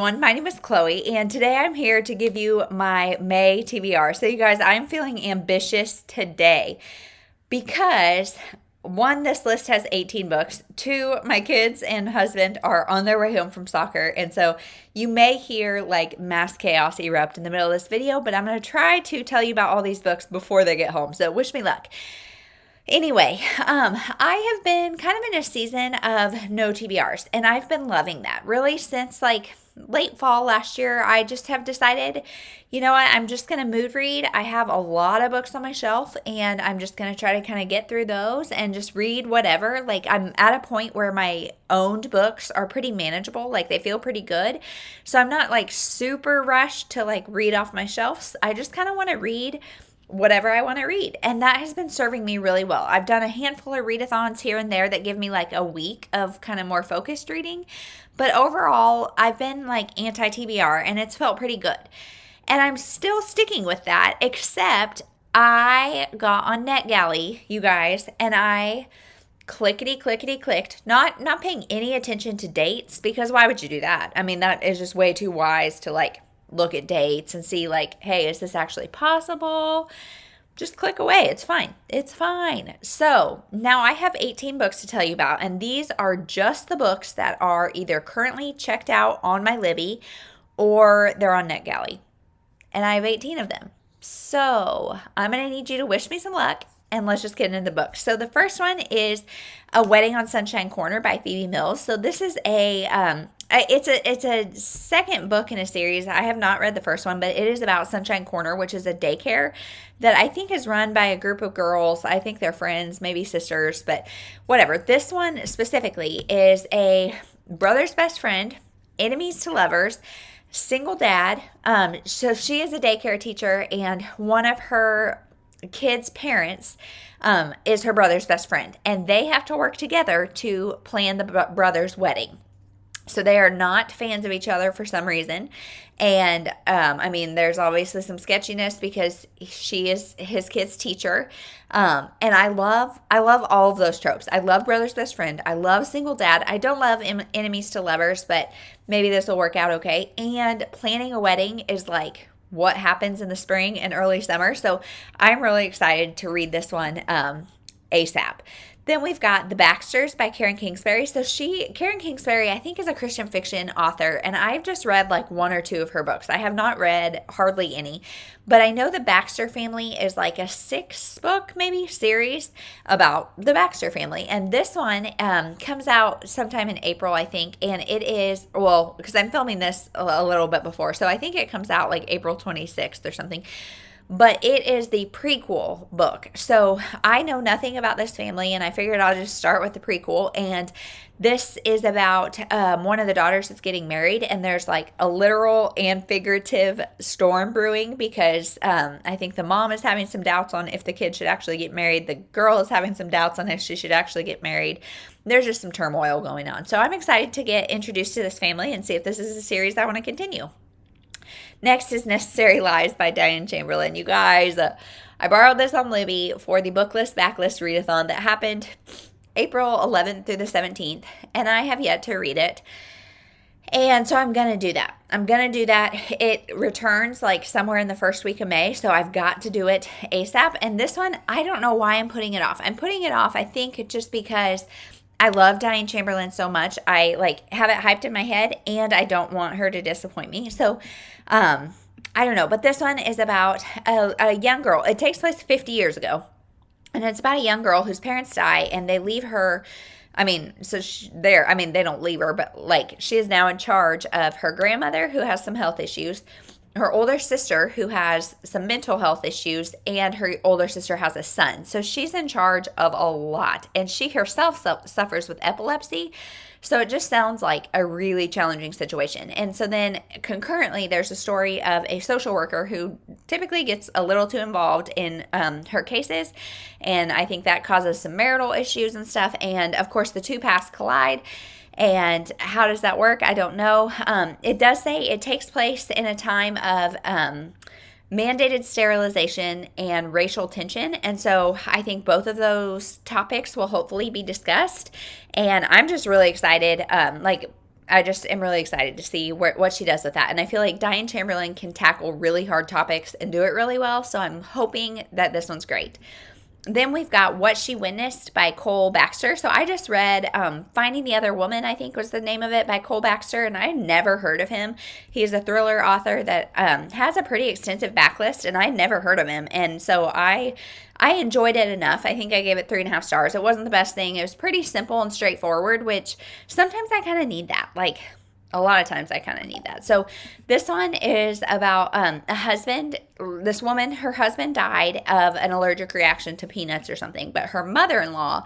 everyone. My name is Chloe, and today I'm here to give you my May TBR. So, you guys, I'm feeling ambitious today because one, this list has 18 books. Two, my kids and husband are on their way home from soccer, and so you may hear like mass chaos erupt in the middle of this video, but I'm going to try to tell you about all these books before they get home. So, wish me luck. Anyway, I have been kind of in a season of no TBRs, and I've been loving that. Really, since like late fall last year, I just have decided, you know what, I'm just going to mood read. I have a lot of books on my shelf, and I'm just going to try to kind of get through those and just read whatever. Like, I'm at a point where my owned books are pretty manageable. Like, they feel pretty good. So I'm not like super rushed to like read off my shelves. I just kind of want to read whatever I want to read. And that has been serving me really well. I've done a handful of readathons here and there that give me like a week of kind of more focused reading. But overall, I've been like anti-TBR and it's felt pretty good. And I'm still sticking with that, except I got on NetGalley, you guys, and I clickety-clickety-clicked, not paying any attention to dates, because why would you do that? I mean, that is just way too wise to like look at dates and see like, hey, is this actually possible? Just click away. It's fine. It's fine. So now I have 18 books to tell you about, and these are just the books that are either currently checked out on my Libby or they're on NetGalley. And I have 18 of them. So I'm going to need you to wish me some luck, and let's just get into the book. So the first one is A Wedding on Sunshine Corner by Phoebe Mills. So this is it's a second book in a series. I have not read the first one, but it is about Sunshine Corner, which is a daycare that I think is run by a group of girls. I think they're friends, maybe sisters, but whatever. This one specifically is a brother's best friend, enemies to lovers, single dad. So she is a daycare teacher, and one of her kids' parents is her brother's best friend, and they have to work together to plan the brother's wedding. So they are not fans of each other for some reason. And, I mean, there's obviously some sketchiness because she is his kid's teacher. And I love all of those tropes. I love brother's best friend. I love single dad. I don't love enemies to lovers, but maybe this will work out okay. And planning a wedding is like what happens in the spring and early summer. So I'm really excited to read this one ASAP. Then we've got The Baxters by Karen Kingsbury. So Karen Kingsbury, I think, is a Christian fiction author, and I've just read like one or two of her books. I have not read hardly any, but I know the Baxter family is like a 6-book maybe series about the Baxter family. And this one comes out sometime in April, I think, and it is, well, because I'm filming this a little bit before, so I think it comes out like April 26th or something. But it is the prequel book. So I know nothing about this family, and I figured I'll just start with the prequel. And this is about one of the daughters that's getting married, and there's like a literal and figurative storm brewing because I think the mom is having some doubts on if the kid should actually get married. The girl is having some doubts on if she should actually get married. There's just some turmoil going on. So I'm excited to get introduced to this family and see if this is a series I want to continue. Next is Necessary Lies by Diane Chamberlain. You guys, I borrowed this on Libby for the Booklist Backlist Readathon that happened April 11th through the 17th, and I have yet to read it. And so I'm going to do that. It returns like somewhere in the first week of May, so I've got to do it ASAP. And this one, I don't know why I'm putting it off. I'm putting it off, I think, just because I love Diane Chamberlain so much. I like have it hyped in my head, and I don't want her to disappoint me. So, I don't know. But this one is about a young girl. It takes place 50 years ago, and it's about a young girl whose parents die, and they leave her. I mean, they don't leave her, but like she is now in charge of her grandmother who has some health issues, her older sister who has some mental health issues, and her older sister has a son. So she's in charge of a lot, and she herself suffers with epilepsy. So it just sounds like a really challenging situation. And so then concurrently, there's a story of a social worker who typically gets a little too involved in her cases. And I think that causes some marital issues and stuff. And of course, the two paths collide. And how does that work? I don't know. It does say it takes place in a time of mandated sterilization and racial tension. And so I think both of those topics will hopefully be discussed. And I'm just really excited. I just am really excited to see what she does with that. And I feel like Diane Chamberlain can tackle really hard topics and do it really well. So I'm hoping that this one's great. Then we've got What She Witnessed by Cole Baxter. So I just read Finding the Other Woman, I think was the name of it, by Cole Baxter, and I had never heard of him. He's a thriller author that has a pretty extensive backlist, and I had never heard of him. And so I enjoyed it enough. I think I gave it 3.5 stars. It wasn't the best thing. It was pretty simple and straightforward, which sometimes I kind of need that. Like, a lot of times I kind of need that. So this one is about a husband. This woman, her husband died of an allergic reaction to peanuts or something, but her mother-in-law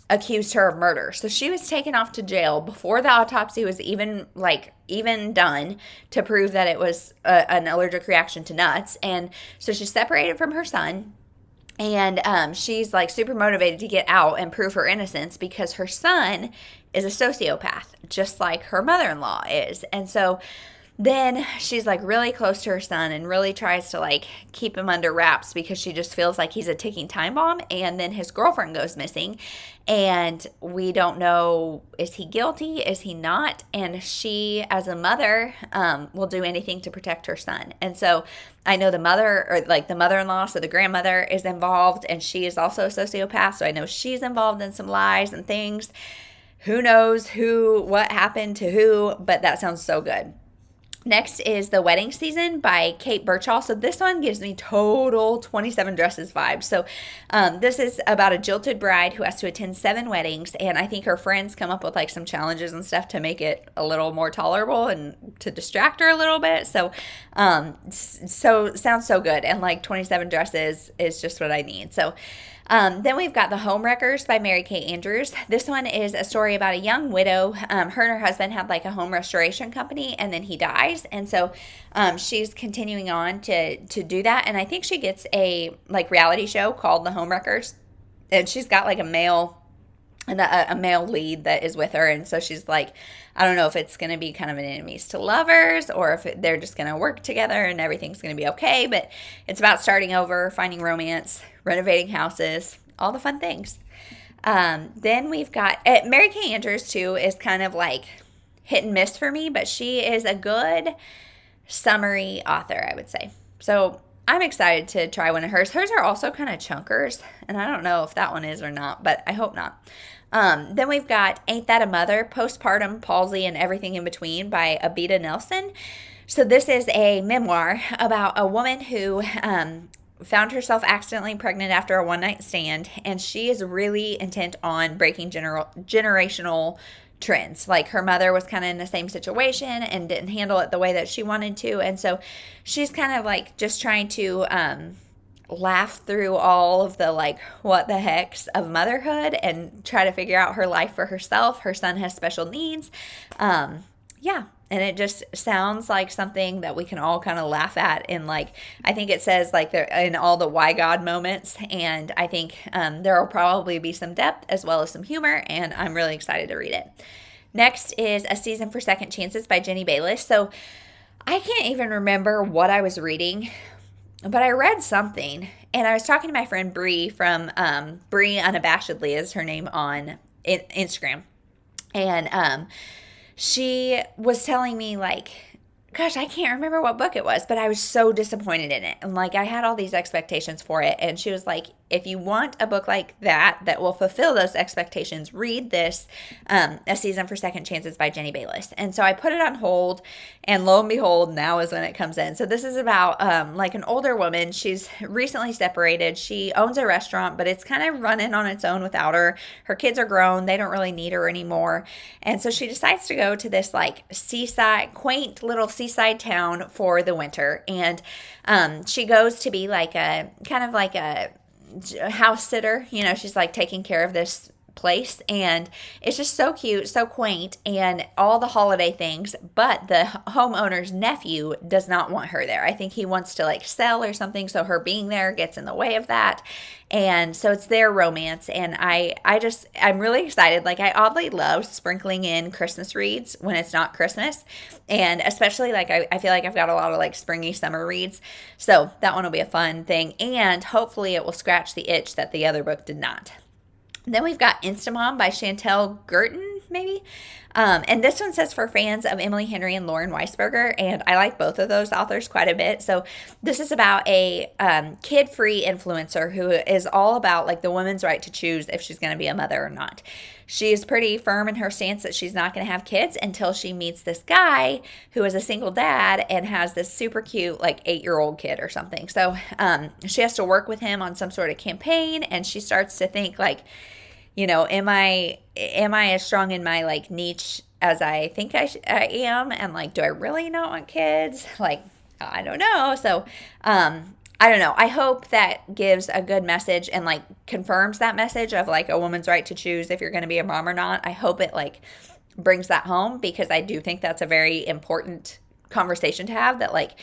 accused her of murder. So she was taken off to jail before the autopsy was even done to prove that it was an allergic reaction to nuts. And so she's separated from her son. And she's like super motivated to get out and prove her innocence because her son is a sociopath, just like her mother-in-law is. And so then she's like really close to her son and really tries to like keep him under wraps because she just feels like he's a ticking time bomb. And then his girlfriend goes missing and we don't know, is he guilty? Is he not? And she, as a mother, will do anything to protect her son. And so I know the mother, or like the mother-in-law, so the grandmother is involved, and she is also a sociopath. So I know she's involved in some lies and things. Who knows what happened to who, but that sounds so good. Next is The Wedding Season by Kate Burchall. So this one gives me total 27 Dresses vibes. So this is about a jilted bride who has to attend 7 weddings, and I think her friends come up with like some challenges and stuff to make it a little more tolerable and to distract her a little bit. So sounds so good, and like 27 Dresses is just what I need. So then we've got The Homewreckers by Mary Kay Andrews. This one is a story about a young widow. Her and her husband had like a home restoration company, and then he dies. And so she's continuing on to do that. And I think she gets a like reality show called The Homewreckers. And she's got like a male lead that is with her. And so she's like, I don't know if it's going to be kind of an enemies to lovers or if they're just going to work together and everything's going to be okay. But it's about starting over, finding romance, renovating houses, all the fun things. Then we've got Mary Kay Andrews too is kind of like hit and miss for me, but she is a good summary author, I would say. So I'm excited to try one of hers. Hers are also kind of chunkers, and I don't know if that one is or not, but I hope not. Then we've got Ain't That a Mother? Postpartum, Palsy, and Everything in Between by Abida Nelson. So this is a memoir about a woman who found herself accidentally pregnant after a one-night stand, and she is really intent on breaking generational trends. Like her mother was kind of in the same situation and didn't handle it the way that she wanted to, and so she's kind of like just trying to laugh through all of the like what the heck's of motherhood and try to figure out her life for herself. Her son has special needs. And it just sounds like something that we can all kind of laugh at. And like, I think it says like they're in all the why God moments. And I think there will probably be some depth as well as some humor. And I'm really excited to read it. Next is A Season for Second Chances by Jenny Bayliss. So I can't even remember what I was reading, but I read something. And I was talking to my friend Bree from Bree Unabashedly is her name on Instagram. And she was telling me like, gosh, I can't remember what book it was, but I was so disappointed in it. And like, I had all these expectations for it. And she was like, if you want a book like that will fulfill those expectations, read this, A Season for Second Chances by Jenny Bayliss. And so I put it on hold, and lo and behold, now is when it comes in. So this is about like an older woman. She's recently separated. She owns a restaurant, but it's kind of running on its own without her. Her kids are grown. They don't really need her anymore. And so she decides to go to this like quaint little seaside town for the winter. And she goes to be like a kind of like a house sitter. You know, she's like taking care of this place, and it's just so cute, so quaint, and all the holiday things. But the homeowner's nephew does not want her there. I think he wants to like sell or something, so her being there gets in the way of that. And so it's their romance, and I'm really excited. Like, I oddly love sprinkling in Christmas reads when it's not Christmas, and especially like I feel like I've got a lot of like springy summer reads, so that one will be a fun thing, and hopefully it will scratch the itch that the other book did not. Then we've got Instamom by Chantel Guertin. maybe. And this one says for fans of Emily Henry and Lauren Weisberger, and I like both of those authors quite a bit. So this is about a kid-free influencer who is all about like the woman's right to choose if she's going to be a mother or not. She is pretty firm in her stance that she's not going to have kids until she meets this guy who is a single dad and has this super cute like 8-year-old kid or something. So she has to work with him on some sort of campaign, and she starts to think like, you know, am I as strong in my like niche as I think I am? And like, do I really not want kids? Like, I don't know. So, I don't know. I hope that gives a good message and like confirms that message of like a woman's right to choose if you're going to be a mom or not. I hope it like brings that home, because I do think that's a very important conversation to have, that like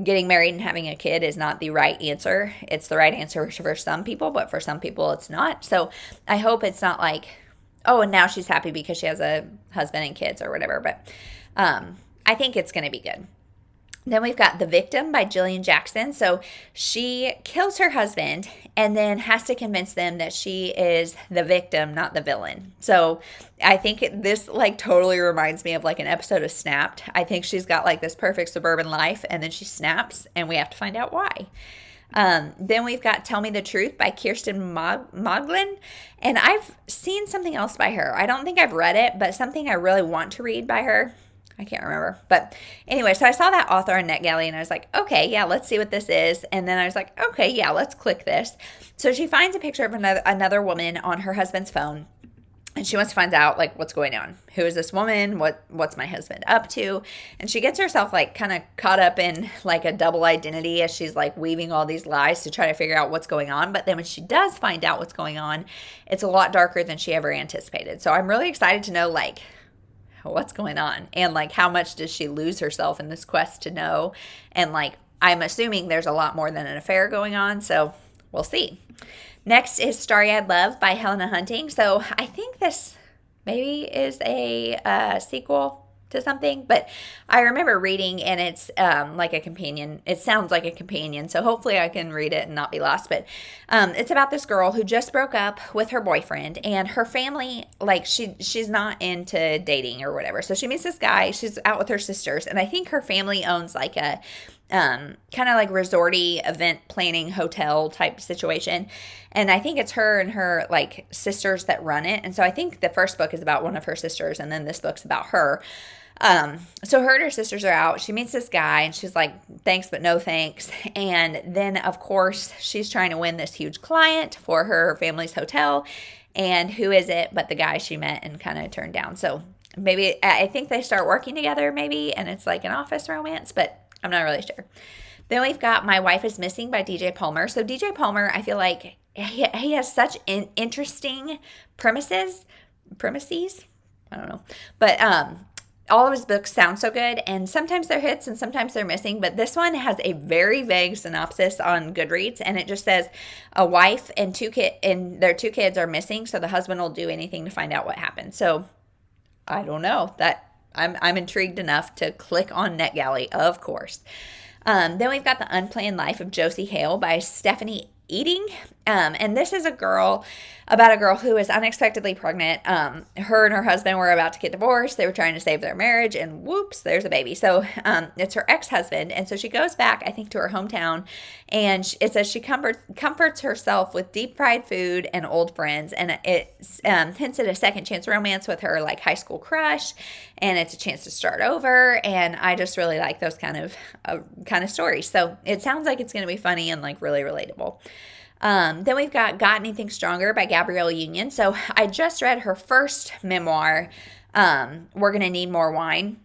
getting married and having a kid is not the right answer. It's the right answer for some people, but for some people it's not. So I hope it's not like, oh, and now she's happy because she has a husband and kids or whatever. But I think it's going to be good. Then we've got The Victim by Gillian Jackson. So she kills her husband and then has to convince them that she is the victim, not the villain. So I think this like totally reminds me of like an episode of Snapped. I think she's got like this perfect suburban life and then she snaps and we have to find out why. Then we've got Tell Me the Truth by Kiersten Modglin. And I've seen something else by her. I don't think I've read it, but something I really want to read by her. I can't remember. But anyway, so I saw that author on NetGalley and I was like, okay, yeah, let's see what this is. And then I was like, okay, yeah, let's click this. So she finds a picture of another woman on her husband's phone. And she wants to find out like what's going on. Who is this woman? What's my husband up to? And she gets herself like kind of caught up in like a double identity as she's like weaving all these lies to try to figure out what's going on. But then when she does find out what's going on, it's a lot darker than she ever anticipated. So I'm really excited to know like what's going on and like how much does she lose herself in this quest to know. And like I'm assuming there's a lot more than an affair going on. So we'll see. Next is Starryad Love by Helena Hunting. So I think this maybe is a sequel to something, but I remember reading and it's like a companion. It sounds like a companion, so hopefully I can read it and not be lost. But it's about this girl who just broke up with her boyfriend, and her family, like she's not into dating or whatever. So she meets this guy. She's out with her sisters, and I think her family owns like a kind of like resorty event planning hotel type situation. And I think it's her and her like sisters that run it. And so I think the first book is about one of her sisters, and then this book's about her. So her and her sisters are out. She meets this guy and she's like, thanks, but no thanks. And then of course she's trying to win this huge client for her family's hotel. And who is it but the guy she met and kind of turned down. So maybe, I think they start working together maybe, and it's like an office romance, but I'm not really sure. Then we've got My Wife is Missing by DJ Palmer. So DJ Palmer, I feel like he has such interesting premises. I don't know. But all of his books sound so good, and sometimes they're hits and sometimes they're missing, but this one has a very vague synopsis on Goodreads, and it just says a wife and their two kids are missing, so the husband will do anything to find out what happened. So I don't know. That I'm intrigued enough to click on NetGalley, of course. Then we've got The Unplanned Life of Josie Hale by Stephanie Eding. And this is about a girl who is unexpectedly pregnant. Her and her husband were about to get divorced. They were trying to save their marriage, and whoops, there's a baby. So it's her ex-husband. And so she goes back, I think, to her hometown, and it says she comforts herself with deep fried food and old friends. And it hints at a second chance romance with her like high school crush, and it's a chance to start over. And I just really like those kind of stories. So it sounds like it's going to be funny and like really relatable. Then we've got Anything Stronger by Gabrielle Union. So I just read her first memoir, We're Gonna Need More Wine,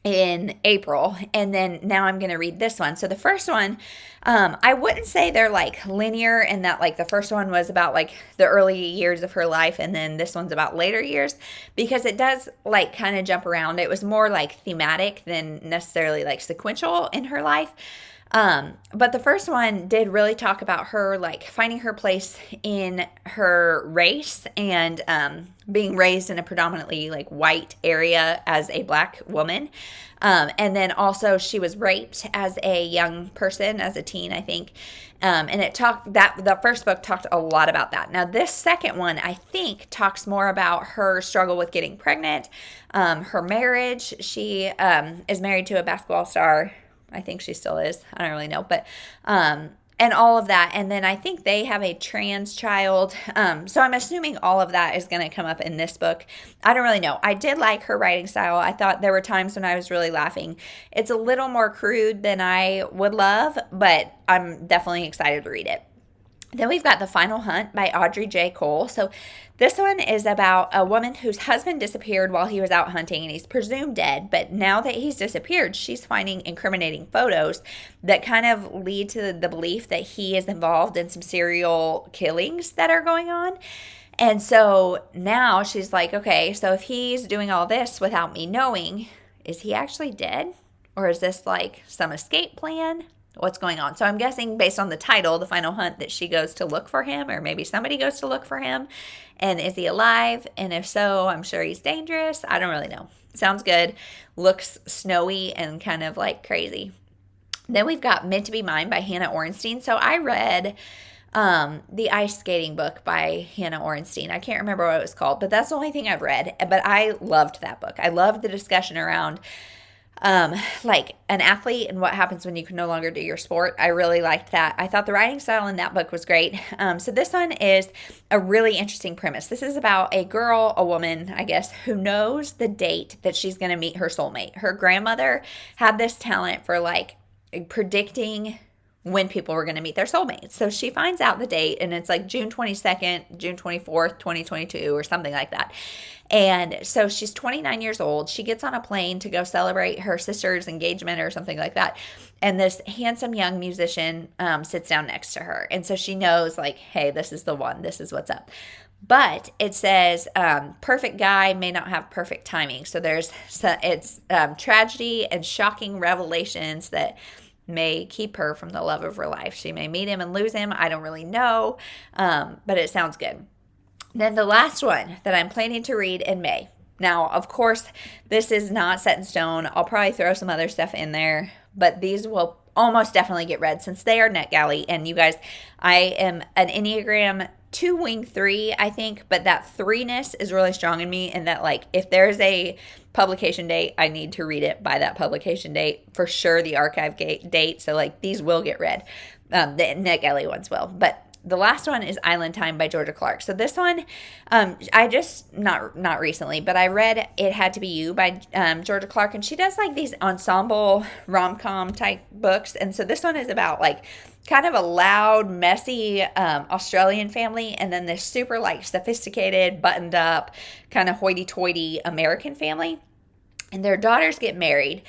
in April, and then now I'm going to read this one. So the first one, I wouldn't say they're like linear, and that like the first one was about like the early years of her life, and then this one's about later years, because it does like kind of jump around. It was more like thematic than necessarily like sequential in her life. But the first one did really talk about her like finding her place in her race and being raised in a predominantly like white area as a black woman. And then also she was raped as a young person, as a teen, I think. And it talked that the first book talked a lot about that. Now, this second one, I think, talks more about her struggle with getting pregnant, her marriage. She is married to a basketball star. I think she still is. I don't really know. But, and all of that. And then I think they have a trans child. So I'm assuming all of that is going to come up in this book. I don't really know. I did like her writing style. I thought there were times when I was really laughing. It's a little more crude than I would love, but I'm definitely excited to read it. Then we've got The Final Hunt by Audrey J. Cole. So this one is about a woman whose husband disappeared while he was out hunting, and he's presumed dead. But now that he's disappeared, she's finding incriminating photos that kind of lead to the belief that he is involved in some serial killings that are going on. And so now she's like, okay, so if he's doing all this without me knowing, is he actually dead? Or is this like some escape plan? What's going on? So I'm guessing based on the title, The Final Hunt, that she goes to look for him, or maybe somebody goes to look for him. And is he alive? And if so, I'm sure he's dangerous. I don't really know. Sounds good. Looks snowy and kind of like crazy. Then we've got Meant to Be Mine by Hannah Orenstein. So I read the ice skating book by Hannah Orenstein. I can't remember what it was called, but that's the only thing I've read. But I loved that book. I loved the discussion around like an athlete and what happens when you can no longer do your sport. I really liked that. I thought the writing style in that book was great. So this one is a really interesting premise. This is about a girl, a woman, I guess, who knows the date that she's going to meet her soulmate. Her grandmother had this talent for like predicting when people were going to meet their soulmates. So she finds out the date, and it's like June 22nd, June 24th, 2022, or something like that. And so she's 29 years old. She gets on a plane to go celebrate her sister's engagement or something like that. And this handsome young musician sits down next to her. And so she knows, like, hey, this is the one. This is what's up. But it says perfect guy may not have perfect timing. So it's tragedy and shocking revelations that may keep her from the love of her life. She may meet him and lose him. I don't really know, but it sounds good. Then the last one that I'm planning to read in May. Now, of course, this is not set in stone. I'll probably throw some other stuff in there, but these will almost definitely get read since they are NetGalley. And you guys, I am an Enneagram 2 wing 3, I think, but that 3-ness is really strong in me, and that like if there's a publication date, I need to read it by that publication date. For sure the archive date. So like these will get read. The NetGalley ones will. But the last one is Island Time by Georgia Clark. So this one, I just, not recently, but I read It Had to Be You by Georgia Clark, and she does like these ensemble rom-com type books. And so this one is about like kind of a loud, messy Australian family, and then this super like sophisticated, buttoned up, kind of hoity-toity American family. And their daughters get married,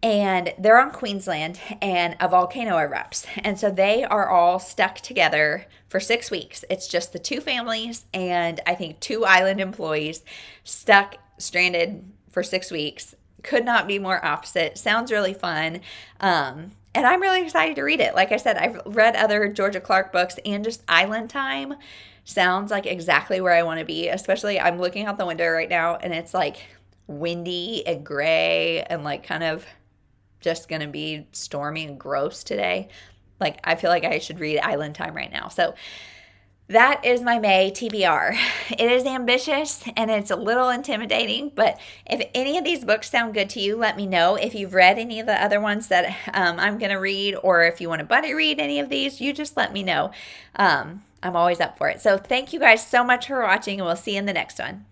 and they're on Queensland, and a volcano erupts. And so they are all stuck together for 6 weeks. It's just the two families and I think 2 island employees stuck, stranded for 6 weeks. Could not be more opposite. Sounds really fun. And I'm really excited to read it. Like I said, I've read other Georgia Clark books, and just Island Time sounds like exactly where I want to be. Especially, I'm looking out the window right now, and it's like windy and gray and like kind of just going to be stormy and gross today. Like, I feel like I should read Island Time right now. So that is my May TBR. It is ambitious and it's a little intimidating, but if any of these books sound good to you, let me know. If you've read any of the other ones that I'm going to read, or if you want to buddy read any of these, you just let me know. I'm always up for it. So thank you guys so much for watching, and we'll see you in the next one.